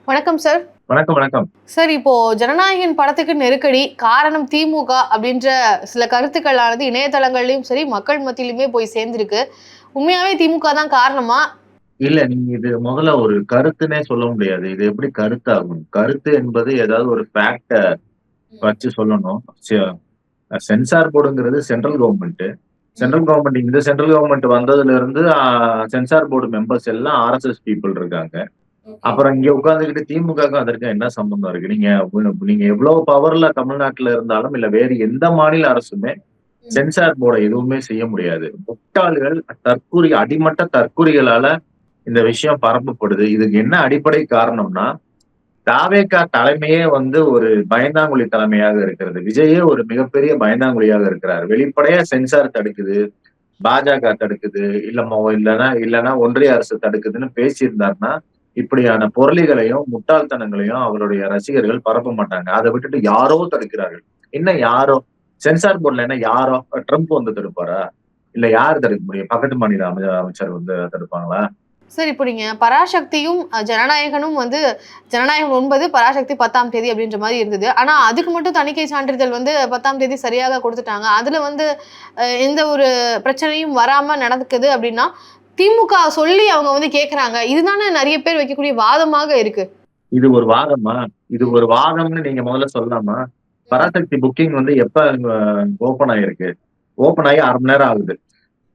வணக்கம் சார். வணக்கம், வணக்கம். சார் இப்போ ஜனநாயகன் படத்துக்கு நெருக்கடி, காரணம் திமுக அப்படின்ற சில கருத்துக்களானது இணையதளங்கள்லயும் சரி, மக்கள் மத்தியிலுமே போய் சேர்ந்திருக்கு. உண்மையாவே திமுக தான் காரணமா? இல்ல நீங்க இது முதல்ல ஒரு கருத்துன்னே சொல்ல முடியாது. இது எப்படி கருத்தாகும்? கருத்து என்பது ஏதாவது ஒரு ஃபேக்ட்ட வச்சு சொல்லணும். சென்சார் போர்டுங்கிறது சென்ட்ரல் கவர்ன்மெண்ட். ம். இந்த சென்ட்ரல் கவர்ன்மெண்ட் வந்ததுல இருந்து சென்சார் போர்டு மெம்பர்ஸ் எல்லாம் ஆர்எஸ்எஸ் பீப்பிள் இருக்காங்க. ஓகே. அப்புறம் இங்க உட்கார்ந்துகிட்டு திமுகவுக்கும் அதற்கும் என்ன சம்பந்தம் இருக்கு? நீங்க எவ்வளவு பவர்ல தமிழ்நாட்டுல இருந்தாலும், இல்ல வேறு எந்த மாநில அரசுமே ம். சென்சார் போர்ட எதுவுமே செய்ய முடியாது. முட்டாள்கள், அடிமட்ட தற்குறிகளால இந்த விஷயம் பரப்பப்படுது. இதுக்கு என்ன அடிப்படை காரணம்னா, தாவேகா தலைமையே ஒரு பயந்தாங்குழி தலைமையாக இருக்கிறது. விஜயே ஒரு மிகப்பெரிய பயந்தாங்குழியாக இருக்கிறார். வெளிப்படையா சென்சார் தடுக்குது, பாஜக தடுக்குது, இல்லன்னா ஒன்றிய அரசு தடுக்குதுன்னு பேசியிருந்தாருன்னா, இப்படியான பொரளிகளையும், முட்டாள்தனங்களையும் அவருடைய ரசிகர்கள் பரப்ப மாட்டாங்க. அத விட்டுட்டு யாரோ தடுக்கிறார்கள். என்ன யாரோ? சென்சார் போர்ட்ல என்ன யாரோ? ட்ரம்ப் தடுப்பாரா? இல்ல யார் தடுக்க முடியும்? பக்கத்து மாநில அமைச்சர் தடுப்பாங்களா? சார் இப்போ நீங்க பராசக்தியும், ஜனநாயகனும் ஜனநாயகம் 9, பராசக்தி 10ஆம் தேதி அப்படின்ற மாரி இருந்தது. ஆனா அதுக்கு மட்டும் தணிக்கை சான்றிதழ் 10ஆம் தேதி சரியாக குடுத்துட்டாங்க. அதுல எந்த ஒரு பிரச்சனையும் வராம நடக்குது அப்படின்னா, திமுக சொல்லி அவங்க கேட்கறாங்க. இதுதானே நெறைய பேர் வைக்கக்கூடிய வாதமாக இருக்கு. இது ஒரு வாதமா? இது ஒரு வாதம்னு நீங்க முதல்ல சொல்லலாமா? பராசக்தி புக்கிங் எப்ப ஓப்பன் ஆயிருக்கு? ஓப்பன் ஆகி 1/2 மணி நேரம் ஆகுது.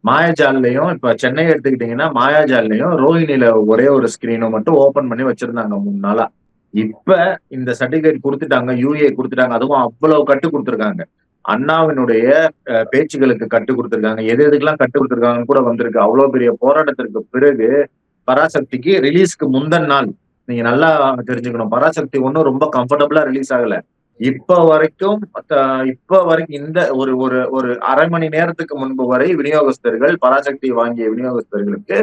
மாயாஜால்லையும் இப்ப சென்னைய எடுத்துக்கிட்டீங்கன்னா, மாயாஜால்லையும் ரோஹிணில ஒரே ஒரு ஸ்கிரீன மட்டும் ஓப்பன் பண்ணி வச்சிருந்தாங்க 3 நாளா. இப்ப இந்த சர்டிபிகேட் குடுத்துட்டாங்க. யுஏ குடுத்துட்டாங்க. அதுவும் அவ்வளவு கட்டு குடுத்துருக்காங்க. அண்ணாவினுடைய பேச்சுக்களுக்கு கட்டு குடுத்துருக்காங்க. எது எதுக்கெல்லாம் கட்டு குடுத்துருக்காங்கன்னு கூட வந்திருக்கு. அவ்வளவு பெரிய போராட்டத்திற்கு பிறகு பராசக்திக்கு ரிலீஸ்க்கு முந்தன நாள். நீங்க நல்லா தெரிஞ்சுக்கணும். பராசக்தி ஒண்ணும் ரொம்ப கம்ஃபர்டபுளா ரிலீஸ் ஆகல. இப்ப வரைக்கும் த இப்ப வரைக்கும் இந்த ஒரு ஒரு ஒரு 1/2 மணி நேரத்துக்கு முன்பு வரை விநியோகஸ்தர்கள் பராசக்தி வாங்கிய விநியோகஸ்தர்களுக்கு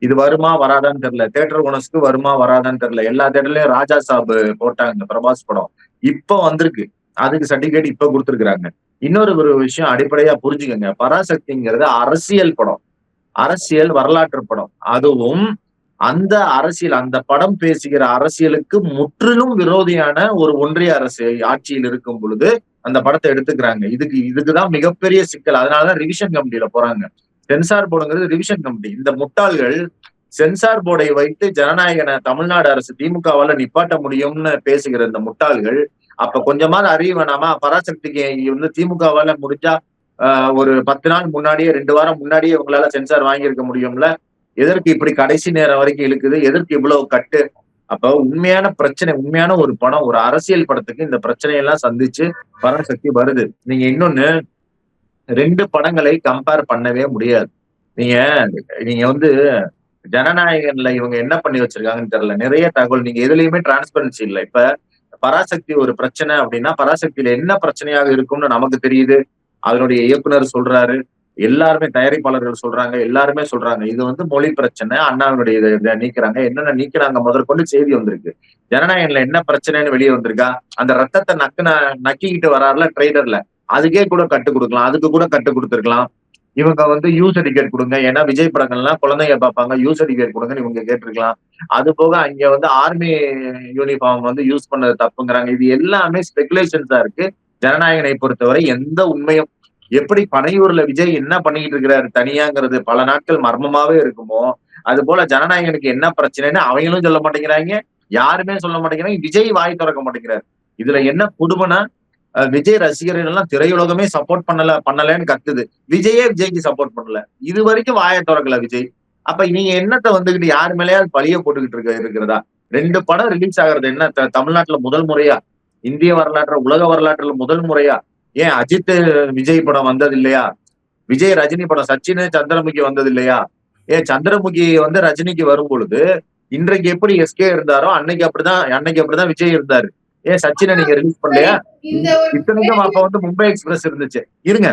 இது வருமா வராதான்னு தெரியல. தியேட்டர் ஓனர்ஸ்க்கு வருமா வராதான்னு தெரியல. எல்லா தியேட்டர்லயும் ராஜா சாப் போட்டாங்க பிரபாஸ் படம். இப்ப வந்திருக்கு. அதுக்கு சர்டிபிகேட் இப்ப குடுத்திருக்காங்க. ஒரு விஷயம் அடிப்படையா புரிஞ்சுக்கங்க. பராசக்திங்கிறது அரசியல் படம். அரசியல் வரலாற்று படம். அதுவும் அந்த படம் பேசுகிற அரசியலுக்கு முற்றிலும் விரோதியான ஒரு ஒன்றிய அரசு ஆட்சியில் இருக்கும் பொழுது அந்த படத்தை எடுத்துக்கிறாங்க. இதுக்குதான் மிகப்பெரிய சிக்கல். அதனாலதான் ரிவிஷன் கமிட்டியில போறாங்க. சென்சார் போர்டுங்கிறது ரிவிஷன் கமிட்டி. இந்த முட்டாள்கள் சென்சார் போர்டை வைத்து ஜனநாயகனை தமிழ்நாடு அரசு திமுகவால நிப்பாட்ட முடியும்னு பேசுகிற இந்த முட்டாள்கள், அப்ப கொஞ்சமாவது அறிவு வேணாமா? பராசக்திக்கு திமுகவால முடிஞ்சா ஒரு 10 நாள் முன்னாடியே 2 வாரம் முன்னாடியே இவங்களால சென்சார் வாங்கியிருக்க முடியும்ல. எதற்கு இப்படி கடைசி நேரம் வரைக்கும் இழுக்குது? எதற்கு இவ்வளவு கட்டு? அப்ப உண்மையான பிரச்சனை, உண்மையான ஒரு படம், ஒரு அரசியல் படத்துக்கு இந்த பிரச்சனையெல்லாம் சந்திச்சு பராசக்தி வருது. நீங்க இன்னொன்னு 2 படங்களை கம்பேர் பண்ணவே முடியாது. நீங்க நீங்க ஜனநாயகன்ல இவங்க என்ன பண்ணி வச்சிருக்காங்கன்னு தெரியல. நிறைய தகவல் நீங்க எதுலயுமே டிரான்ஸ்பரன்சி இல்ல. இப்ப பராசக்தி ஒரு பிரச்சனை அப்படின்னா, பராசக்தியில என்ன பிரச்சனையாக இருக்கும்னு நமக்கு தெரியுது. அதனுடைய இயக்குனர் சொல்றாரு. எல்லாருமே தயாரிப்பாளர்கள் சொல்றாங்க. எல்லாருமே சொல்றாங்க. இது மொழி பிரச்சனை. அண்ணாவினுடைய இத நீக்குறாங்க. என்னென்ன நீக்குறாங்க முதற்கொண்டு செய்தி வந்திருக்கு. ஜனநாயகன்ல என்ன பிரச்சனைன்னு வெளிய வந்திருக்கா? அந்த ரத்தத்த நக்கிக்கிட்டு வராருல ட்ரெய்லர்ல. அதுக்கே கூட கட்டு குடுக்கலாம். அதுக்கு கூட கட்டு குடுத்திருக்கலாம். இவங்க யூ சர்டிபிகேட் குடுங்க. ஏன்னா விஜய் படங்கள்லாம் குழந்தைங்க பார்ப்பாங்க. யூ சர்டிபிகேட் குடுங்கன்னு இவங்க கேட்டிருக்கலாம். அது போக அங்க ஆர்மி யூனிஃபார்ம் யூஸ் பண்ணது தப்புங்கிறாங்க. இது எல்லாமே ஸ்பெகுலேஷன்ஸா இருக்கு. ஜனநாயகனை பொறுத்தவரை எந்த உண்மையும் எப்படி பனையூர்ல விஜய் என்ன பண்ணிக்கிட்டு இருக்கிறாரு தனியாங்கிறது பல நாட்கள் மர்மமாவே இருக்குமோ, அது போல ஜனநாயகனுக்கு என்ன பிரச்சனைன்னு அவங்களும் சொல்ல மாட்டேங்கிறாங்க. யாருமே சொல்ல மாட்டேங்கிறாங்க. விஜய் வாய் திறக்க மாட்டேங்கிறாரு. இதுல என்ன கொடுமைன்னா, விஜய் ரசிகர்கள் எல்லாம் திரையுலகமே சப்போர்ட் பண்ணலன்னு கத்துது. விஜய்க்கு சப்போர்ட் பண்ணல. இது வரைக்கும் வாயை திறக்கல விஜய். அப்ப நீங்க என்னத்த வந்துகிட்டு யார் மேலயாவது பழிய போட்டுக்கிட்டு இருக்கிறதா? 2 படம் ரிலீஸ் ஆகுறது என்ன தமிழ்நாட்டுல முதல் முறையா? இந்திய வரலாற்றுல, உலக வரலாற்றுல முதல் முறையா? ஏன் அஜித் விஜய் படம் வந்தது இல்லையா? விஜய் ரஜினி படம் சச்சின் சந்திரமுகி வந்தது இல்லையா? ஏன் சந்திரமுகி ரஜினிக்கு வரும் பொழுது இன்றைக்கு எப்படி எஸ்கே இருந்தாரோ அன்னைக்கு அப்படிதான் விஜய் இருந்தாரு. ஏன் சச்சினை நீங்க ரிலீஸ் பண்ணலையா? இத்தனைக்கும் அப்ப மும்பை எக்ஸ்பிரஸ் இருந்துச்சு. இருங்க.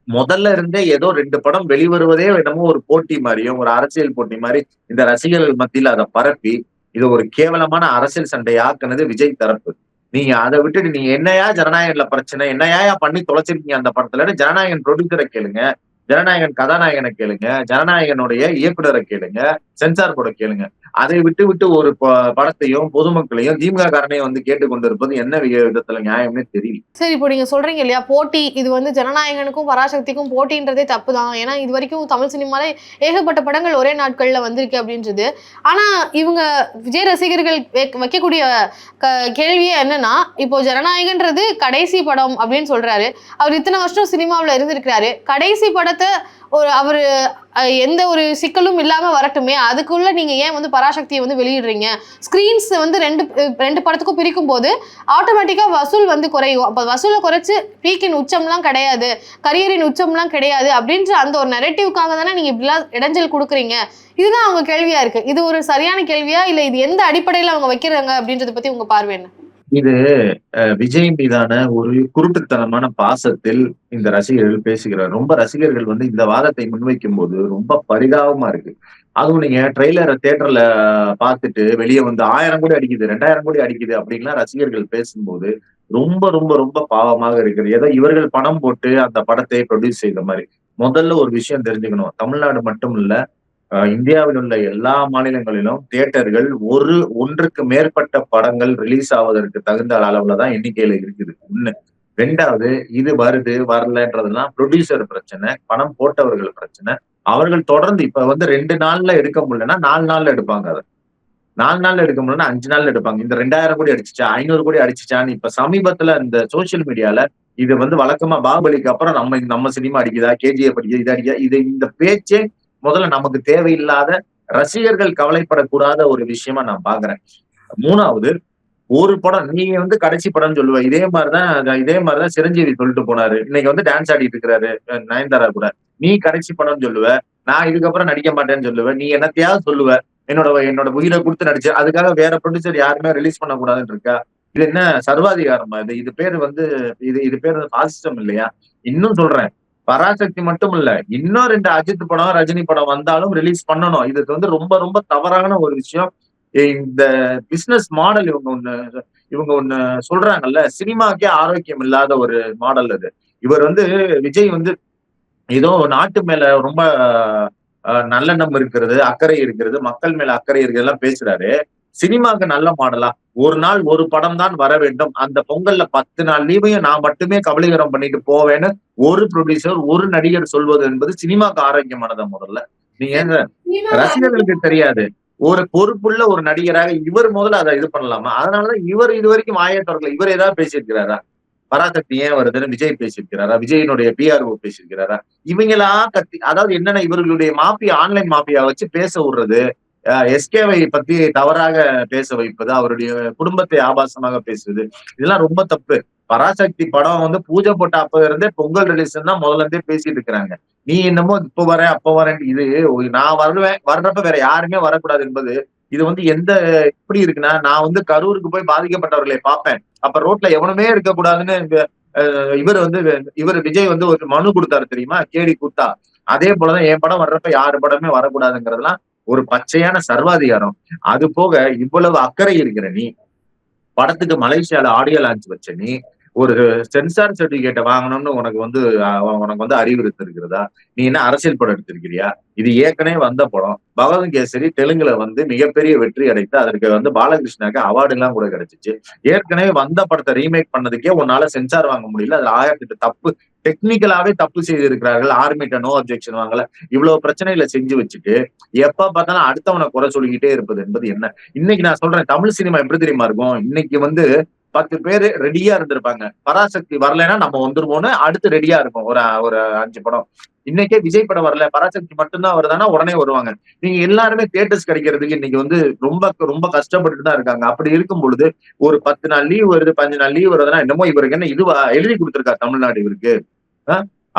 முதல்ல இருந்தே ஏதோ 2 படம் வெளிவருவதே என்னமோ ஒரு போட்டி மாதிரியும், ஒரு அரசியல் போட்டி மாதிரி இந்த ரசிகர்கள் மத்தியில அதை பரப்பி இதை ஒரு கேவலமான அரசியல் சண்டை ஆக்குனது விஜய் தரப்பு. நீங்க அதை விட்டுட்டு நீங்க என்னையா ஜனநாயகன்ல பிரச்சனை, என்னையா பண்ணி தொலைச்சிருக்கீங்க அந்த படத்துல? ஜனநாயகன் ப்ரொடியூசரை கேளுங்க, ஜனநாயகன் கதாநாயகனை கேளுங்க, ஜனநாயகனுடைய இயக்குனரை கேளுங்க, சென்சார் போர்டை கேளுங்க. அதை விட்டு விட்டு ஒரு படத்தையும் பொதுமக்களையும் திமுக காரனையும் வந்து கேட்டுக்கொண்டிருப்பது என்ன விதத்துல நியாயம்னே தெரியல. சரி, இப்போ நீங்க சொல்றீங்க இல்லையா போட்டி, இது வந்து ஜனநாயகனுக்கும் பராசக்திக்கும் போட்டின்றதே தப்பு தான். ஏன்னா இது வரைக்கும் தமிழ் சினிமால ஏகப்பட்ட படங்கள் ஒரே நாட்கள்ல வந்திருக்கு அப்படின்றது. ஆனா இவங்க விஜய் ரசிகர்கள் வைக்கக்கூடிய கேள்வியே என்னன்னா, இப்போ ஜனநாயகன்றது கடைசி படம் அப்படின்னு சொல்றாரு. அவர் இத்தனை வருஷம் சினிமாவுல இருந்திருக்கிறாரு. கடைசி படத்தை அவரு எந்த ஒரு சிக்கலும் இல்லாம வரட்டுமே, அதுக்குள்ள நீங்க ஏன் வந்து பராசக்தியை வந்து வெளியிடுறீங்க? ஸ்கிரீன்ஸ் வந்து ரெண்டு படத்துக்கும் பிரிக்கும் போது ஆட்டோமேட்டிக்கா வசூல் வந்து குறையும். அப்ப வசூலை குறைச்சு பீக்கின் உச்சம்லாம் கிடையாது, கரியரின் உச்சம்லாம் கிடையாது அப்படின்ற அந்த ஒரு நெரேட்டிவ்காக தானே நீங்க இப்படிலாம் இடைஞ்சல் கொடுக்குறீங்க. இதுதான் அவங்க கேள்வியா இருக்கு. இது ஒரு சரியான கேள்வியா, இல்ல இது எந்த அடிப்படையில அவங்க வைக்கிறாங்க அப்படின்றத பத்தி உங்க பார்வை என்ன? இது விஜய் மீதான ஒரு குருட்டுத்தனமான பாசத்தில் இந்த ரசிகர்கள் பேசுகிறார். ரொம்ப ரசிகர்கள் வந்து இந்த வாதத்தை முன்வைக்கும் போது ரொம்ப பரிதாபமா இருக்கு. அதுவும் நீங்க ட்ரெய்லரை தியேட்டர்ல பார்த்துட்டு வெளியே வந்து 1000 கோடி அடிக்குது, 2000 கோடி அடிக்குது அப்படின்லாம் ரசிகர்கள் பேசும்போது ரொம்ப ரொம்ப ரொம்ப பாவமாக இருக்குது. ஏதோ இவர்கள் பணம் போட்டு அந்த படத்தை ப்ரொடியூஸ் செய்த மாதிரி. முதல்ல ஒரு விஷயம் தெரிஞ்சுக்கணும். தமிழ்நாடு மட்டும் இல்ல, இந்தியாவில் உள்ள எல்லா மாநிலங்களிலும் தியேட்டர்கள் ஒன்றுக்கு மேற்பட்ட படங்கள் ரிலீஸ் ஆவதற்கு தகுந்த அளவுல தான் எண்ணிக்கையில இருக்குது. ஒண்ணு. 2வது, இது வருது வரலன்றதெல்லாம் ப்ரொடியூசர் பிரச்சனை, பணம் போட்டவர்கள் பிரச்சனை. அவர்கள் தொடர்ந்து இப்ப வந்து 2 நாள்ல எடுக்க முடியலன்னா 4 நாள்ல எடுப்பாங்க அத. 4 நாள்ல எடுக்க முடியலன்னா 5 நாள்ல எடுப்பாங்க. இந்த 2000 கோடி அடிச்சுச்சா, 500 கோடி அடிச்சுச்சான்னு இப்ப சமீபத்துல இந்த சோசியல் மீடியால இது வந்து வழக்கமா பாகுபலிக்கு அப்புறம் நம்ம சினிமா அடிக்குதா, கேஜிஎஃப் அடிக்குது, இது அடிக்குதா, இந்த பேச்சே முதல்ல நமக்கு தேவையில்லாத, ரசிகர்கள் கவலைப்படக்கூடாத ஒரு விஷயமா நான் பாக்குறேன். 3வது, ஒரு படம் நீங்க வந்து கடைசி படம்னு சொல்லுவ. இதே மாதிரிதான் சிரஞ்சீவி சொல்லிட்டு போனாரு. இன்னைக்கு வந்து டான்ஸ் ஆடிட்டு இருக்கிறாரு நயன்தாரா கூட. நீ கடைசி படம்னு சொல்லுவ, நான் இதுக்கப்புறம் நடிக்க மாட்டேன்னு சொல்லுவேன். நீ என்னத்தையாவது சொல்லுவ. என்னோட என்னோட உயிரை கொடுத்து நடிச்சு அதுக்காக வேற ப்ரொடியூசர் யாருமே ரிலீஸ் பண்ணக்கூடாதுன்னு இருக்கா? இது என்ன சர்வாதிகாரமா? இது இது பேரு வந்து இது பேர் வந்து பாசிசம் இல்லையா? இன்னும் சொல்றேன், பராசக்தி மட்டும் இல்ல, இன்னும் 2 அஜித் படம் ரஜினி படம் வந்தாலும் ரிலீஸ் பண்ணணும். இது வந்து ரொம்ப ரொம்ப தவறான ஒரு விஷயம். இந்த பிசினஸ் மாடல் இவங்க ஒண்ணு சொல்றாங்கல்ல, சினிமாக்கே ஆரோக்கியம் இல்லாத ஒரு மாடல் அது. இவர் வந்து விஜய் வந்து ஏதோ நாட்டு மேல ரொம்ப நல்லெண்ணம் இருக்கிறது, அக்கறை இருக்கிறது, மக்கள் மேல அக்கறை இருக்கிறதெல்லாம் பேசுறாரு. சினிமாக்கு நல்ல மாடலா? ஒரு நாள் ஒரு படம் தான் வர வேண்டும். அந்த பொங்கல்ல 10 நாள் லீவையும் நான் மட்டுமே கபலீகரம் பண்ணிட்டு போவேன்னு ஒரு ப்ரொடியூசர், ஒரு நடிகர் சொல்வது என்பது சினிமாக்கு ஆரோக்கியமானதா முதல்ல? நீங்க ஏங்க ரசிகர்களுக்கு தெரியாது. ஒரு பொறுப்புள்ள ஒரு நடிகராக இவர் முதல்ல அதை இது பண்ணலாமா? அதனாலதான் இவர் இதுவரைக்கும் வாயே திறக்கல. இவர் ஏதாவது பேசியிருக்கிறாரா? பராசக்தி ஏன் வருதுன்னு விஜய் பேசியிருக்கிறாரா? விஜயினுடைய பிஆர்ஓ பேசியிருக்கிறாரா? இவங்களா கத்தி, அதாவது என்னன்னா இவர்களுடைய மாஃபியா, ஆன்லைன் மாஃபியா வச்சு பேச விடுறது, எஸ்கேவை பத்தி தவறாக பேச வைப்பது, அவருடைய குடும்பத்தை ஆபாசமாக பேசுவது, இதெல்லாம் ரொம்ப தப்பு. பராசக்தி படம் வந்து பூஜை போட்ட அப்ப இருந்தே பொங்கல் ரிலீஸ் தான் முதல்ல இருந்தே பேசிட்டு இருக்கிறாங்க. நீ என்னமோ இப்ப வரேன் அப்ப வரேன், இது நான் வருவேன், வர்றப்ப வேற யாருமே வரக்கூடாது என்பது இது வந்து எப்படி இருக்குன்னா, நான் வந்து கரூருக்கு போய் பாதிக்கப்பட்டவர்களை பார்ப்பேன். அப்ப ரோட்ல எவனுமே இருக்கக்கூடாதுன்னு இவர் விஜய் வந்து ஒரு மனு கொடுத்தாரு தெரியுமா, கேடி கூத்தா. அதே போலதான் என் படம் வர்றப்ப யாரு படமே வரக்கூடாதுங்கிறதுலாம் ஒரு பச்சையான சர்வாதிகாரம். அது போக இவ்வளவு அக்கறை இருக்கிற நீ, படத்துக்கு மலேசியால ஆடியோ லான்ச் வச்ச நீ, ஒரு சென்சார் சர்டிபிகேட்டை வாங்கணும்னு உனக்கு வந்து அறிவுறுத்தி இருக்கிறதா? நீ என்ன அரசியல் படம் எடுத்திருக்கிறியா? இது ஏற்கனவே வந்த படம். பகவத் கேசரி தெலுங்குல வந்து மிகப்பெரிய வெற்றி அடைத்து அதற்கு வந்து பாலகிருஷ்ணாக்கு அவார்டு எல்லாம் கூட கிடைச்சிச்சு. ஏற்கனவே வந்த படத்தை ரீமேக் பண்ணதுக்கே உன்னால சென்சார் வாங்க முடியல. அதுல 1008 தப்பு, டெக்னிக்கலாவே தப்பு செய்திருக்கிறார்கள். ஆர்மிட்ட நோ அப்ஜெக்ஷன் வாங்கல. இவ்வளவு பிரச்சனைகளை செஞ்சு வச்சுட்டு எப்ப பார்த்தாலும் அடுத்தவனை குறை சொல்லிக்கிட்டே இருப்பது என்பது என்ன? இன்னைக்கு நான் சொல்றேன், தமிழ் சினிமா எப்படி தெரியுமா இருக்கும்? இன்னைக்கு வந்து 10 பேரு ரெடியா இருந்திருப்பாங்க. பராசக்தி வரலைன்னா நம்ம வந்துருவோம்னு அடுத்து ரெடியா இருக்கும் ஒரு 5 படம். இன்னைக்கே விஜய் படம் வரல, பராசக்தி மட்டும்தான் வருதானா உடனே வருவாங்க. நீங்க எல்லாருமே தியேட்டர்ஸ் கிடைக்கிறதுக்கு இன்னைக்கு வந்து ரொம்ப ரொம்ப கஷ்டப்பட்டுட்டு தான் இருக்காங்க. அப்படி இருக்கும் பொழுது ஒரு 10 நாள் லீவ் வருது, 15 நாள் லீவ் வருதுன்னா என்னமோ இவருக்கு என்ன இதுவா எழுதி கொடுத்திருக்கா தமிழ்நாடு இவருக்கு?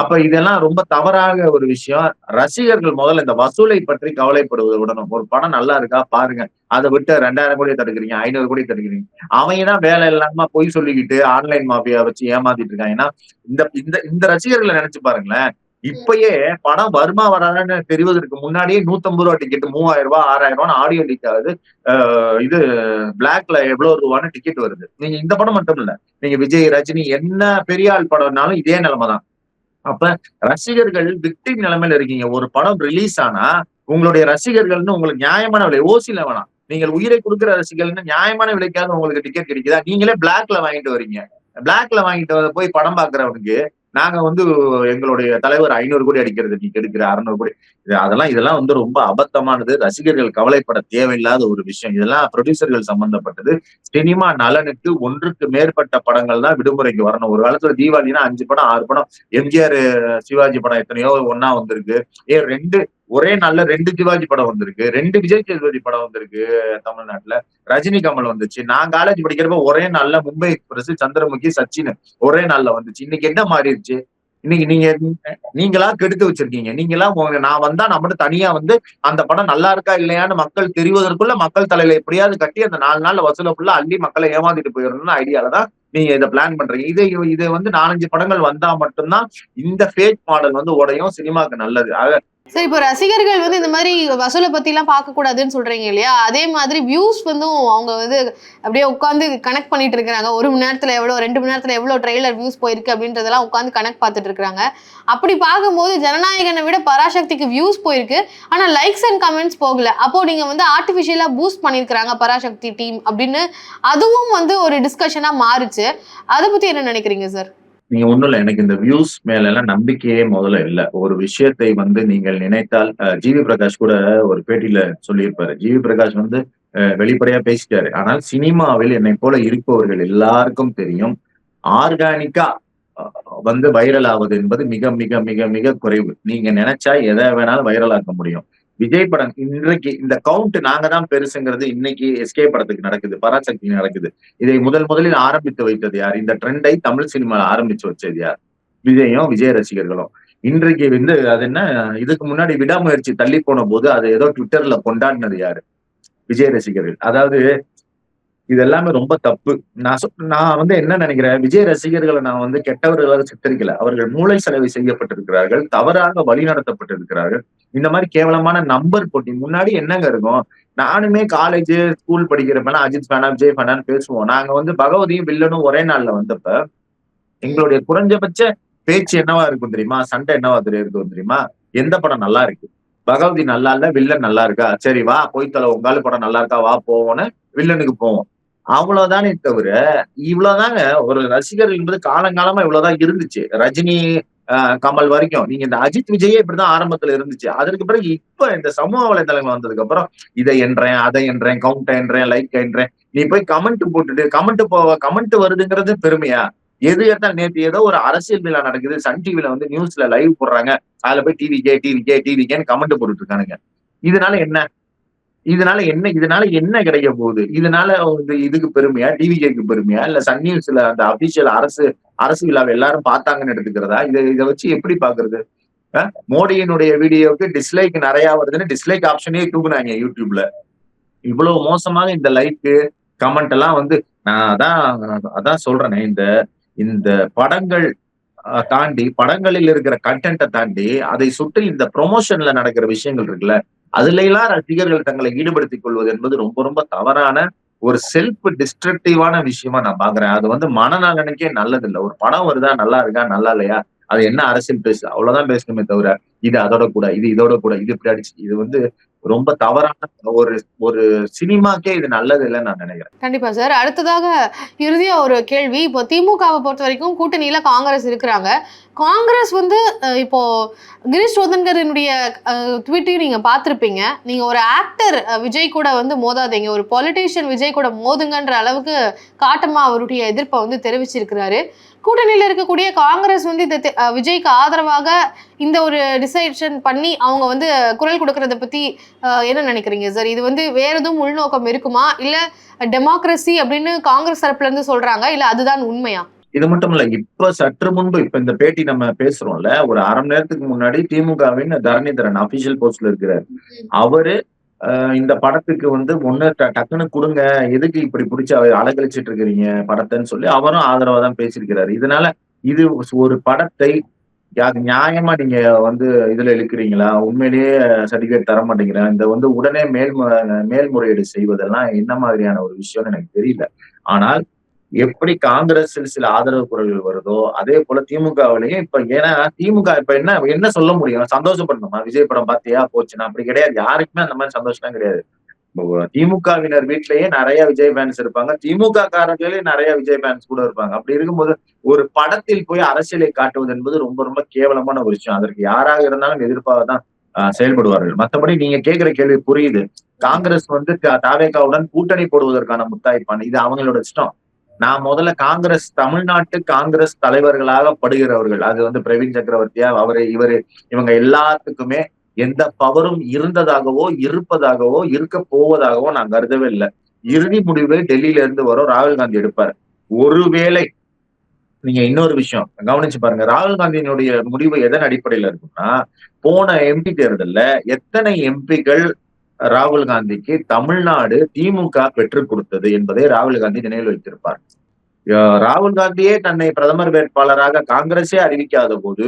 அப்ப இதெல்லாம் ரொம்ப தவறாக ஒரு விஷயம். ரசிகர்கள் முதல்ல இந்த வசூலை பற்றி கவலைப்படுவதை விடணும். ஒரு படம் நல்லா இருக்கா பாருங்க. அதை விட்டு 2000 கோடி தடுக்கிறீங்க, 500 கோடி தடுக்கிறீங்க. அவங்க தான் வேலை இல்லாம பொய் சொல்லிக்கிட்டு ஆன்லைன் மாஃபியா வச்சு ஏமாத்திட்டு இருக்காங்க. ஏன்னா இந்த இந்த இந்த ரசிகர்களை நினைச்சு பாருங்களேன். இப்பயே படம் வருமா வராதுன்னு தெரிவதற்கு முன்னாடியே 150 ரூபா டிக்கெட், 3000 ரூபாய், 6000 ரூபான்னு ஆடியோ லீக் ஆகுது. இது பிளாக்ல எவ்வளவு ரூபான்னு டிக்கெட் வருது. நீங்க இந்த படம் மட்டும் இல்ல, நீங்க விஜய், ரஜினி என்ன பெரிய ஆள் படம்னாலும் இதே நிலைமை தான். அப்ப ரசிகர்கள் விக்டிம் நிலைமையில இருக்கீங்க. ஒரு படம் ரிலீஸ் ஆனா உங்களுடைய ரசிகர்கள்னு உங்களுக்கு நியாயமான விலை ஓசில வேணாம், நீங்கள் உயிரை கொடுக்கிற ரசிகர்கள்னு நியாயமான விலைக்காக உங்களுக்கு டிக்கெட் கிடைக்குதா? நீங்களே பிளாக்ல வாங்கிட்டு வரீங்க. பிளாக்ல வாங்கிட்டு போய் படம் பாக்குறவனுக்கு நாங்க எங்களுடைய தலைவர் 500 கோடி அடிக்கிறது, நீ கெடுக்கிற 600 கோடி. இதெல்லாம் ரொம்ப அபத்தமானது. ரசிகர்கள் கவலைப்பட தேவையில்லாத ஒரு விஷயம். இதெல்லாம் ப்ரொடியூசர்கள் சம்பந்தப்பட்டது. சினிமா நலனுக்கு ஒன்றுக்கு மேற்பட்ட படங்கள் தான் விடுமுறைக்கு வரணும். ஒரு காலத்துல தீபாவளினா 5 படம் 6 படம். எம்ஜிஆர் சிவாஜி படம் எத்தனையோ ஒண்ணா வந்திருக்கு. 2 ஒரே நாள்ல 2 சிவாஜி படம் வந்திருக்கு. 2 விஜய் சேதுபதி படம் வந்திருக்கு தமிழ்நாட்டுல. ரஜினி கமல் வந்துச்சு. நான் காலேஜ் படிக்கிறப்ப ஒரே நாள்ல மும்பை எக்ஸ்பிரஸ், சந்திரமுகி, சச்சின் ஒரே நாள்ல வந்துச்சு. இன்னைக்கு என்ன மாறிடுச்சு? இன்னைக்கு நீங்களா கெடுத்து வச்சிருக்கீங்க. நான் வந்தா நான் மட்டும் தனியா அந்த படம் நல்லா இருக்கா இல்லையான்னு மக்கள் தெரிவதற்குள்ள மக்கள் தலையில எப்படியாவது கட்டி அந்த 4 நாள்ல வசூல ஃபுல்லா அள்ளி மக்களை ஏமாத்திட்டு போயிடணும்னு ஐடியாலதான் நீங்க இதை பிளான் பண்றீங்க. இது 4-5 படங்கள் வந்தா மட்டும்தான் இந்த ஃபேக் மாடல் உடையும், சினிமாக்கு நல்லது. சரி, இப்போ ரசிகர்கள் இந்த மாதிரி வசூலை பத்தி எல்லாம் பார்க்க கூடாதுன்னு சொல்றீங்க இல்லையா? அதே மாதிரி வியூஸ் அவங்க அப்படியே உட்காந்து கனெக்ட் பண்ணிட்டு இருக்காங்க. 1 மணி நேரத்துல எவ்வளவு, 2 மணி நேரத்துல எவ்வளவு ட்ரெய்லர் வியூஸ் போயிருக்கு அப்படின்றதெல்லாம் உட்காந்து கனெக்ட் பார்த்துட்டு இருக்காங்க. அப்படி பார்க்கும்போது ஜனநாயகனை விட பராசக்திக்கு வியூஸ் போயிருக்கு, ஆனா லைக்ஸ் அண்ட் கமெண்ட்ஸ் போகல. அப்போ நீங்க ஆர்டிபிஷியலா பூஸ்ட் பண்ணிருக்காங்க பராசக்தி டீம் அப்படின்னு அதுவும் ஒரு டிஸ்கஷனா மாறுச்சு. அதை பத்தி என்ன நினைக்கிறீங்க சார்? நீங்க ஒண்ணும் இல்ல, எனக்கு இந்த வியூஸ் மேல எல்லாம் நம்பிக்கையே முதல்ல இல்ல. ஒரு விஷயத்தை நீங்கள் நினைத்தால் ஜிவி பிரகாஷ் கூட ஒரு பேட்டியில சொல்லியிருப்பாரு. ஜிவி பிரகாஷ் வெளிப்படையா பேசிட்டாரு. ஆனால் சினிமாவில் என்னை போல இருப்பவர்கள் எல்லாருக்கும் தெரியும், ஆர்கானிக்கா வைரல் ஆவது என்பது மிக மிக மிக மிக குறைவு. நீங்க நினைச்சா எதை வேணாலும் வைரல் ஆக்க முடியும். விஜய் படம் இன்றைக்கு இந்த கவுண்ட் நாங்க தான் பெருசுங்கிறது இன்னைக்கு எஸ்கே படத்துக்கு நடக்குது, பராசக்தி நடக்குது. இதை முதலில் ஆரம்பித்து வைத்தது யார்? இந்த ட்ரெண்டை தமிழ் சினிமால ஆரம்பிச்சு வச்சது யார்? விஜயும் விஜய் ரசிகர்களும். இன்றைக்கு அது என்ன, இதுக்கு முன்னாடி விடாமுயற்சி தள்ளி போன போது அது ஏதோ ட்விட்டர்ல கொண்டாடினது யாரு? விஜய் ரசிகர்கள். அதாவது இது எல்லாமே ரொம்ப தப்பு. நான் என்ன நினைக்கிறேன், விஜய் ரசிகர்களை நான் கெட்டவர்களாக சித்தரிக்கல. அவர்கள் மூளை செலவை செய்யப்பட்டிருக்கிறார்கள், தவறாக வழிநடத்தப்பட்டிருக்கிறார்கள். இந்த மாதிரி கேவலமான நம்பர் போட்டி முன்னாடி என்னங்க இருக்கும்? நானுமே காலேஜ் ஸ்கூல் படிக்கிறப்பெல்லாம் அஜித் ஃபேனா விஜய் ஃபேனான்னு பேசுவோம். நாங்க பகவதியும் வில்லனும் ஒரே நாள்ல வந்தப்ப எங்களுடைய குறைஞ்சபட்ச பேச்சு என்னவா இருக்கும் தெரியுமா? சண்டை என்னவா இருக்கும் தெரியுமா? எந்த படம் நல்லா இருக்கு? பகவதி நல்லா இல்ல, வில்லன் நல்லா இருக்கா? சரி வா போய் தலை, உங்காலு படம் நல்லா இருக்கா, வா போவோன்னு வில்லனுக்கு போவோம். அவ்வளவுதானே தவிர இவ்வளவுதாங்க. ஒரு ரசிகர் என்பது காலங்காலமா இவ்வளவுதான் இருந்துச்சு. ரஜினி கமல் வரைக்கும். நீங்க இந்த அஜித் விஜயே இப்படிதான் ஆரம்பத்துல இருந்துச்சு. அதற்கு பிறகு இப்ப இந்த சமூக வலைதளங்கள் வந்ததுக்கு அப்புறம் இதை என்றேன், அதை என்றேன், கவுண்ட் என்றேன், லைக் என்றேன். நீ போய் கமெண்ட் போட்டுட்டு கமெண்ட் வருதுங்கிறது பெருமையா? எது எடுத்தாலும் நேற்று ஏதோ ஒரு அரசியல் விழா நடக்குது, சன் டிவில நியூஸ்ல லைவ் போடுறாங்க, அதுல போய் டிவிக்கேன்னு கமெண்ட் போட்டுட்டு இருக்கானுங்க. இதனால என்ன கிடைக்க போகுது? இதனால இதுக்கு பெருமையா, டிவிஜேக்கு பெருமையா, இல்ல சன் நியூஸ்ல அந்த அபிஷியல் அரசு விழாவை எல்லாரும் பார்த்தாங்கன்னு எடுத்துக்கிறதா? இதை வச்சு எப்படி பாக்குறது? மோடியினுடைய வீடியோவுக்கு டிஸ்லைக் நிறைய வருதுன்னு டிஸ்லைக் ஆப்ஷனே தூக்குனாங்க யூடியூப்ல. இவ்வளவு மோசமாக இந்த லைக் கமெண்ட் எல்லாம் நான் அதான் சொல்றேனே, இந்த படங்கள் தாண்டி, படங்களில் இருக்கிற கண்டென்ட்டை தாண்டி அதை சுற்றி இந்த ப்ரொமோஷன்ல நடக்கிற விஷயங்கள் இருக்குல்ல, அதுல எல்லாம் ரசிகர்கள் தங்களை ஈடுபடுத்திக் கொள்வது என்பது ரொம்ப ரொம்ப தவறான ஒரு செல்ஃப் டிஸ்ட்ரக்டிவான விஷயமா நான் பாக்குறேன். அது மனநலனுக்கே நல்லது இல்ல. ஒரு படம் வருதா, நல்லா இருக்கா, நல்லா இல்லையா, அது என்ன அரசியல் பேசு, அவ்வளவுதான் பேசணுமே தவிர இது அதோட கூட, இது இதோட கூட, இது இப்படி அடிச்சு, இது ரொம்ப தவறான ஒரு சினிமாக்கே இது நல்லது இல்லைன்னு நான் நினைக்கிறேன். கண்டிப்பா சார். அடுத்ததாக இறுதியா ஒரு கேள்வி. இப்போ திமுகவை பொறுத்த வரைக்கும் கூட்டணியில காங்கிரஸ் இருக்கிறாங்க. காங்கிரஸ் இப்போ கிரீஷ் ரோதன்கரினுடைய ட்வீட்டையும் நீங்க பார்த்திருப்பீங்க. நீங்க ஒரு ஆக்டர் விஜய் கூட மோதாதீங்க, ஒரு பொலிட்டீஷியன் விஜய் கூட மோதுங்கன்ற அளவுக்கு காட்டமா அவருடைய எதிர்ப்பை தெரிவிச்சிருக்கிறாரு. கூட்டணியில இருக்கக்கூடிய காங்கிரஸ் இந்த விஜய்க்கு ஆதரவாக இந்த ஒரு டிசைஷன் பண்ணி அவங்க குரல் கொடுக்கறத பத்தி என்ன நினைக்கிறீங்க சார்? இது வேற எதுவும் உள்நோக்கம் இருக்குமா, இல்ல டெமோக்ரஸி அப்படின்னு காங்கிரஸ் தரப்புல இருந்து சொல்றாங்க, இல்ல அதுதான் உண்மையா? இது மட்டும் இல்ல, இப்ப சற்று முன்பு இப்ப இந்த பேட்டி நம்ம பேசுறோம்ல, ஒரு அரை மணி நேரத்துக்கு முன்னாடி திமுகவின் தரணிதரன் அபிஷியல் போஸ்ட்ல இருக்கிறார். அவரு இந்த படத்துக்கு ஒண்ணு டக்குன்னு கொடுங்க, எதுக்கு இப்படி பிடிச்சி அலங்கழிச்சிட்டு இருக்கிறீங்க படத்தைன்னு சொல்லி அவரும் ஆதரவா தான் பேசியிருக்கிறாரு. இதனால இது ஒரு படத்தை நியாயமா நீங்க இதுல இழுக்கிறீங்களா, உண்மையிலேயே சர்டிபிகேட் தர மாட்டேங்கிறேன், இந்த உடனே மேல்முறையீடு செய்வதெல்லாம் என்ன மாதிரியான ஒரு விஷயம்னு எனக்கு தெரியல. ஆனால் எப்படி காங்கிரஸில் சில ஆதரவு குரல்கள் வருதோ அதே போல திமுகவிலையும் இப்ப ஏன்னா திமுக இப்ப என்ன என்ன சொல்ல முடியும்? சந்தோஷப்படணுமா? விஜய் படம் பாத்தியா போச்சுன்னா அப்படி கிடையாது. யாருக்குமே அந்த மாதிரி சந்தோஷம் கிடையாது. திமுகவினர் வீட்லயே நிறைய விஜய் ஃபேன்ஸ் இருப்பாங்க. திமுக காரர்களே நிறைய விஜய் ஃபேன்ஸ் கூட இருப்பாங்க. அப்படி இருக்கும்போது ஒரு படத்தில் போய் அரசியலை காட்டுவது என்பது ரொம்ப ரொம்ப கேவலமான ஒரு விஷயம். அதற்கு யாராக இருந்தாலும் எதிர்ப்பாக தான் செயல்படுவார்கள். மத்தபடி நீங்க கேட்கிற கேள்வி புரியுது. காங்கிரஸ் வந்து தாவேகாவுடன் கூட்டணி போடுவதற்கான முத்தாய்ப்பான். இது அவங்களோட இஷ்டம். நான் முதல்ல காங்கிரஸ் தமிழ்நாட்டு காங்கிரஸ் தலைவர்களாக படுகிறவர்கள். அது வந்து பிரவீன் சக்கரவர்த்தியா அவரு இவரு இவங்க எல்லாத்துக்குமே எந்த பவரும் இருந்ததாகவோ இருப்பதாகவோ இருக்க போவதாகவோ நான் கருதவே இல்லை. இறுதி முடிவை டெல்லியில இருந்து வரும் ராகுல் காந்தி எடுப்பார். ஒருவேளை நீங்க இன்னொரு விஷயம் கவனிச்சு பாருங்க. ராகுல் காந்தியினுடைய முடிவு எதன் அடிப்படையில இருக்கும்னா, போன எம்பி தேர்தல்ல எத்தனை எம்பிக்கள் ராகுல் காந்திக்கு தமிழ்நாடு திமுக பெற்றுக் கொடுத்தது என்பதை ராகுல் காந்தி நினைவில் வைத்திருப்பார். ராகுல் காந்தியே தன்னை பிரதமர் வேட்பாளராக காங்கிரஸே அறிவிக்காத போது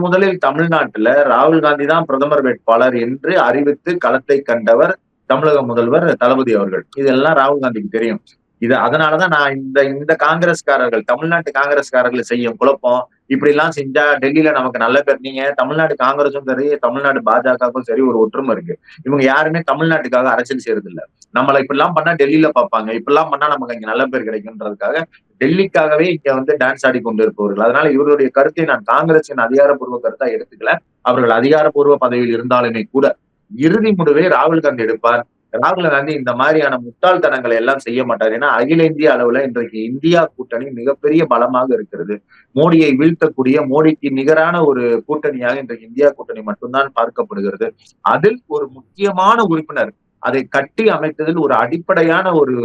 முதலில் தமிழ்நாட்டுல ராகுல் காந்தி தான் பிரதமர் வேட்பாளர் என்று அறிவித்து களத்தை கண்டவர் தமிழக முதல்வர் தளபதி அவர்கள். இதெல்லாம் ராகுல் காந்திக்கு தெரியும். இது அதனாலதான் நான் இந்த இந்த காங்கிரஸ்காரர்கள் தமிழ்நாட்டு காங்கிரஸ்காரர்கள் செய்யும் குழப்பம் இப்படி எல்லாம் செஞ்சா டெல்லியில நமக்கு நல்ல பேர். நீங்க தமிழ்நாடு காங்கிரஸும் சரி தமிழ்நாடு பாஜகவுக்கும் சரி ஒரு ஒற்றுமை இருக்கு. இவங்க யாருமே தமிழ்நாட்டுக்காக அரசியல் செய்யறது இல்ல. நம்மளை இப்படிலாம் பண்ணா டெல்லியில பார்ப்பாங்க, இப்படிலாம் பண்ணா நமக்கு இங்க நல்ல பேர் கிடைக்கும்ன்றதுக்காக டெல்லிக்காகவே இங்க வந்து டான்ஸ் ஆடி கொண்டு இருப்பவர்கள். அதனால இவருடைய கருத்தை நான் காங்கிரசின் அதிகாரப்பூர்வ கருத்தா எடுத்துக்கல. அவர்கள் அதிகாரப்பூர்வ பதவியில் இருந்தாலுமே கூட இறுதி முடிவை ராகுல் காந்தி எடுப்பார். ராகுல் காந்தி இந்த மாதிரியான முட்டாள்தனங்களை எல்லாம் செய்ய மாட்டார். ஏன்னா அகில இந்திய அளவுல இன்றைக்கு இந்தியா கூட்டணி மிகப்பெரிய பலமாக இருக்கிறது. மோடியை வீழ்த்தக்கூடிய மோடிக்கு நிகரான ஒரு கூட்டணியாக இன்றைக்கு இந்தியா கூட்டணி மட்டும்தான் பார்க்கப்படுகிறது. அதில் ஒரு முக்கியமான உறுப்பினர் அதை கட்டி அமைத்ததில் ஒரு அடிப்படையான ஒரு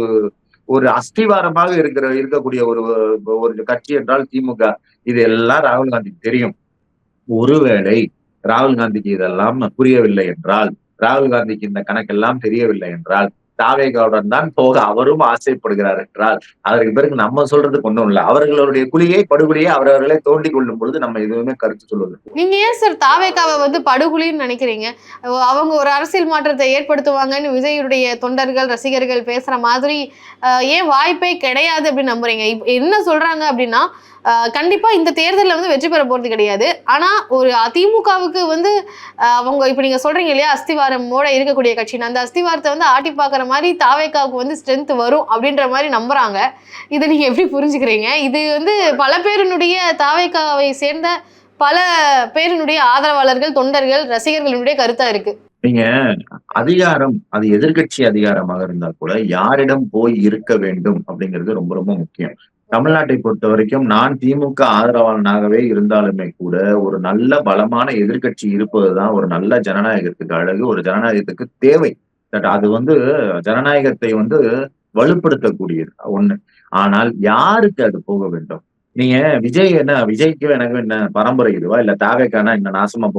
ஒரு அஸ்திவாரமாக இருக்கக்கூடிய ஒரு கட்சி என்றால் திமுக. இது எல்லாம் ராகுல் காந்திக்கு தெரியும். ஒருவேளை ராகுல் காந்திக்கு இதெல்லாம் புரியவில்லை என்றால், ராகுல் காந்திக்கு இந்த கணக்கெல்லாம் தெரியவில்லை என்றால், தாவேகாவுடன் தான் போக அவரும் ஆசைப்படுகிறார் என்றால், அதற்கு பிறகு நம்ம சொல்றதுக்கு ஒண்ணும் இல்லை. அவர்களுடைய படுகொலியை அவரவர்களே தோண்டி கொள்ளும் பொழுது நம்ம எதுவுமே கருத்து சொல்வது. நீங்க ஏன் சார் தாவேகாவை வந்து படுகொலின்னு நினைக்கிறீங்க? அவங்க ஒரு அரசியல் மாற்றத்தை ஏற்படுத்துவாங்கன்னு விஜயுடைய தொண்டர்கள் ரசிகர்கள் பேசுற மாதிரி ஏன் வாய்ப்பே கிடையாது அப்படின்னு நம்புறீங்க? என்ன சொல்றாங்க அப்படின்னா, கண்டிப்பா இந்த தேர்தலில் வந்து வெற்றி பெற போறது கிடையாது. ஆனா ஒரு அதிமுகவுக்கு வந்து அவங்க இப்ப நீங்க சொல்றீங்க இல்லையா, அஸ்திவாரமோட இருக்கக்கூடிய கட்சின்னு, அந்த அஸ்திவாரத்தை வந்து ஆட்டி பாக்குற மாதிரி தாவேகாவுக்கு வந்து ஸ்ட்ரென்த் வரும் அப்படின்ற மாதிரி நம்புறாங்க. இதை நீங்க எப்படி புரிஞ்சுக்கிறீங்க? இது வந்து பல பேருனுடைய தாவேகாவை சேர்ந்த பல பேரினுடைய ஆதரவாளர்கள் தொண்டர்கள் ரசிகர்களுடைய கருத்தா இருக்கு. நீங்க அதிகாரம் அது எதிர்கட்சி அதிகாரமாக இருந்தால் கூட யாரிடம் போய் இருக்க வேண்டும் அப்படிங்கிறது ரொம்ப ரொம்ப முக்கியம். தமிழ்நாட்டை பொறுத்த வரைக்கும் நான் திமுக ஆதரவாளனாகவே இருந்தாலுமே கூட ஒரு நல்ல பலமான எதிர்கட்சி இருப்பதுதான் ஒரு நல்ல ஜனநாயகத்துக்கு அழகு, ஒரு ஜனநாயகத்துக்கு தேவை. அது வந்து ஜனநாயகத்தை வந்து வலுப்படுத்தக்கூடியது ஒண்ணு. ஆனால் யாருக்கு அது போக வேண்டும்? நீங்க விஜய் என்ன விஜய்க்கு எனக்கு என்ன பரம்பரை இதுவா இல்ல தாவேக்கானா என்ன நாசமா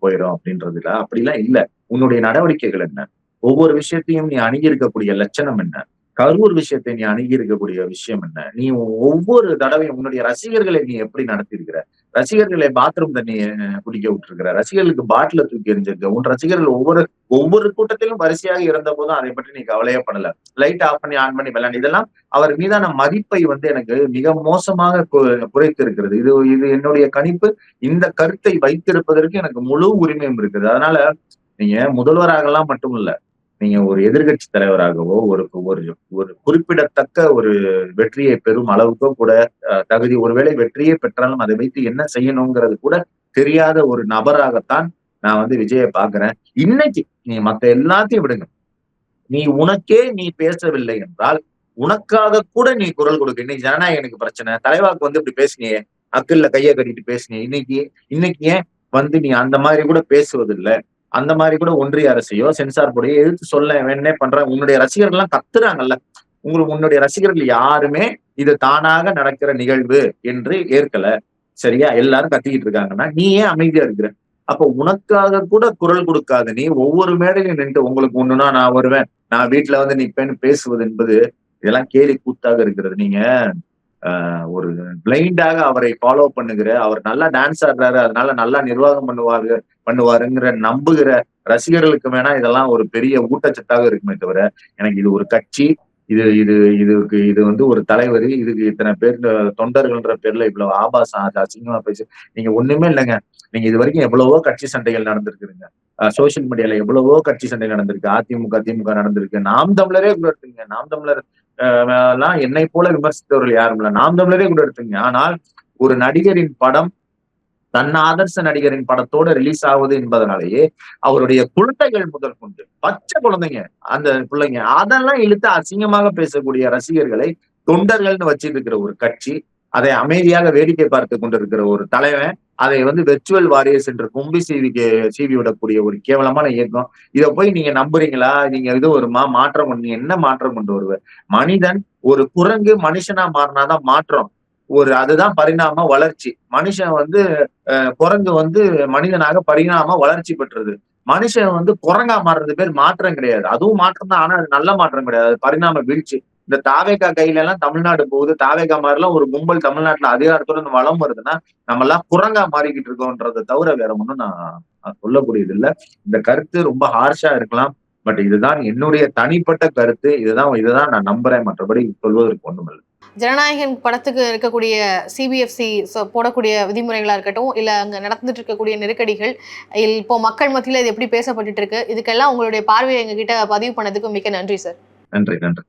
போயிடும் அப்படின்றதுல அப்படிலாம் இல்ல. உன்னுடைய நடவடிக்கைகள் என்ன? ஒவ்வொரு விஷயத்தையும் நீ அணுகி இருக்கக்கூடிய லட்சணம் என்ன? கரூர் விஷயத்தை நீ அணுகி இருக்கக்கூடிய விஷயம் என்ன? நீ ஒவ்வொரு தடவையும் உன்னுடைய ரசிகர்களை நீ எப்படி நடத்திருக்கிற? ரசிகர்களை பாத்ரூம் தண்ணி குடிக்க விட்டுருக்கிற, ரசிகர்களுக்கு பாட்டில தூக்கி எறிஞ்சிருக்க, உன் ரசிகர்கள் ஒவ்வொரு கூட்டத்திலும் வரிசையாக இருந்த போதும் அதை பற்றி நீ கவலையே பண்ணல. லைட் ஆஃப் பண்ணி ஆன் பண்ணி விளையாண்டு இதெல்லாம் அவர் மீதான மதிப்பை வந்து எனக்கு மிக மோசமாக குறைத்து இருக்கிறது. இது என்னுடைய கணிப்பு. இந்த கருத்தை வைத்திருப்பதற்கு எனக்கு முழு உரிமையும் இருக்குது. அதனால நீங்க முதல்வராகலாம் மட்டும் இல்ல, நீங்க ஒரு எதிர்கட்சி தலைவராகவோ ஒரு ஒரு குறிப்பிடத்தக்க ஒரு வெற்றியை பெறும் அளவுக்கோ கூட தகுதி, ஒருவேளை வெற்றியை பெற்றாலும் அதை வைத்து என்ன செய்யணுங்கிறது கூட தெரியாத ஒரு நபராகத்தான் நான் வந்து விஜயை பாக்குறேன். இன்னைக்கு நீ மத்த எல்லாத்தையும் விடுங்க. நீ பேசவில்லை என்றால் உனக்காக கூட நீ குரல் கொடுக்க. இன்னைக்கு ஜனநாயகனுக்கு பிரச்சனை, தலைவாக்கு வந்து இப்படி பேசினியே, அக்கல்ல கைய கட்டிட்டு பேசினியே, இன்னைக்கு ஏன் வந்து நீ அந்த மாதிரி கூட பேசுவதில்லை? அந்த மாதிரி கூட ஒன்றிய அரசையோ சென்சார் போர்டையோ எதிர்த்து சொல்ல வேணே பண்ற உன்னுடைய ரசிகர்கள் எல்லாம் கத்துறாங்கல்ல. உன்னுடைய ரசிகர்கள் யாருமே இது தானாக நடக்கிற நிகழ்வு என்று ஏற்கல. சரியா? எல்லாரும் கத்திக்கிட்டு இருக்காங்கன்னா நீ ஏன் அமைதியா இருக்கிற? அப்ப உனக்காக கூட குரல் கொடுக்காத நீ ஒவ்வொரு மேடையிலும் நின்று உங்களுக்கு ஒண்ணுன்னா நான் வருவேன், நான் வீட்டுல வந்து நிப்பேன்னு பேசுவது என்பது இதெல்லாம் கேலி கூத்தாக இருக்கிறது. நீங்க ஒரு பிளைண்டாக அவரை ஃபாலோ பண்ணுகிற, அவர் நல்லா டான்ஸ் ஆடுறாரு அதனால நல்லா நிர்வாகம் பண்ணுவாருங்கிற நம்புகிற ரசிகர்களுக்கு வேணா இதெல்லாம் ஒரு பெரிய ஊட்டச்சத்தாக இருக்குமே தவிர எனக்கு இது ஒரு கட்சி, இது இது இது வந்து ஒரு தலைவர், இதுக்கு இத்தனை பேர் தொண்டர்கள்ன்ற பேர்ல இவ்வளவு ஆபாசம் அசிங்கமா பேசி நீங்க ஒண்ணுமே இல்லைங்க. நீங்க இது வரைக்கும் எவ்வளவோ கட்சி சண்டைகள் நடந்திருக்குதுங்க. சோசியல் மீடியால எவ்வளவோ கட்சி சண்டை நடந்திருக்கு. அதிமுக, திமுக நடந்திருக்கு. நாம் தமிழரே கூட எடுத்துங்க. நாம் தமிழர் எல்லாம் என்னை போல விமர்சித்தவர்கள் யாரும் இல்ல. நாம் தமிழரே கூட எடுத்துங்க. ஆனால் ஒரு நடிகரின் படம் தன் ஆதர்ச நடிகரின் படத்தோட ரிலீஸ் ஆகுது என்பதனாலேயே அவருடைய குழந்தைகள் முதல் கொண்டு பச்சை குழந்தைங்க அந்த பிள்ளைங்க அதெல்லாம் இழுத்து அசிங்கமாக பேசக்கூடிய ரசிகர்களை தொண்டர்கள்னு வச்சிட்டு இருக்கிற ஒரு கட்சி, அதை அமைதியாக வேடிக்கை பார்த்து கொண்டிருக்கிற ஒரு தலைவன், அதை வந்து வெர்ச்சுவல் வாரியர்ஸ் என்று கும்பி சீவி விடக்கூடிய ஒரு கேவலமான இயக்கம். இதை போய் நீங்க நம்புறீங்களா? நீங்க இது ஒரு மாற்றம் நீ என்ன மாற்றம் கொண்டு வருவ? மனிதன் ஒரு குரங்கு மனுஷனா மாறினாதான் மாற்றம். அதுதான் பரிணாம வளர்ச்சி. மனுஷன் வந்து குரங்கு வந்து மனிதனாக பரிணாம வளர்ச்சி பெற்றது. மனுஷன் வந்து குரங்கா மாறுறது பேர் மாற்றம் கிடையாது. அதுவும் மாற்றம் தான். ஆனா அது நல்ல மாற்றம் கிடையாது. அது பரிணாம வீழ்ச்சி. இந்த தாவேகா கையில எல்லாம் தமிழ்நாடு போகுது. தாவேகா மாதிரி எல்லாம் ஒரு கும்பல் தமிழ்நாட்டுல அதிகாரத்துடன் வளம் வருதுன்னா நம்ம எல்லாம் குரங்கா மாறிக்கிட்டு இருக்கோன்றதை தவிர வேற ஒண்ணும் நான் சொல்லக்கூடியது இல்ல. இந்த கருத்து ரொம்ப ஹார்ஷா இருக்கலாம். பட் இதுதான் என்னுடைய தனிப்பட்ட கருத்து. இதுதான் நான் நம்புறேன். மற்றபடி சொல்வதற்கு ஒண்ணுமில்லை. ஜனநாயகன் படத்துக்கு இருக்கக்கூடிய சிபிஎஃப்சி போடக்கூடிய விதிமுறைகளா இருக்கட்டும், இல்ல அங்க நடந்துட்டு இருக்கக்கூடிய நெருக்கடிகள், இப்போ மக்கள் மத்தியில இது எப்படி பேசப்பட்டுட்டு இருக்கு, இதுக்கெல்லாம் உங்களுடைய பார்வையை எங்ககிட்ட பதிவு பண்ணதுக்கு மிக்க நன்றி சார். நன்றி, நன்றி.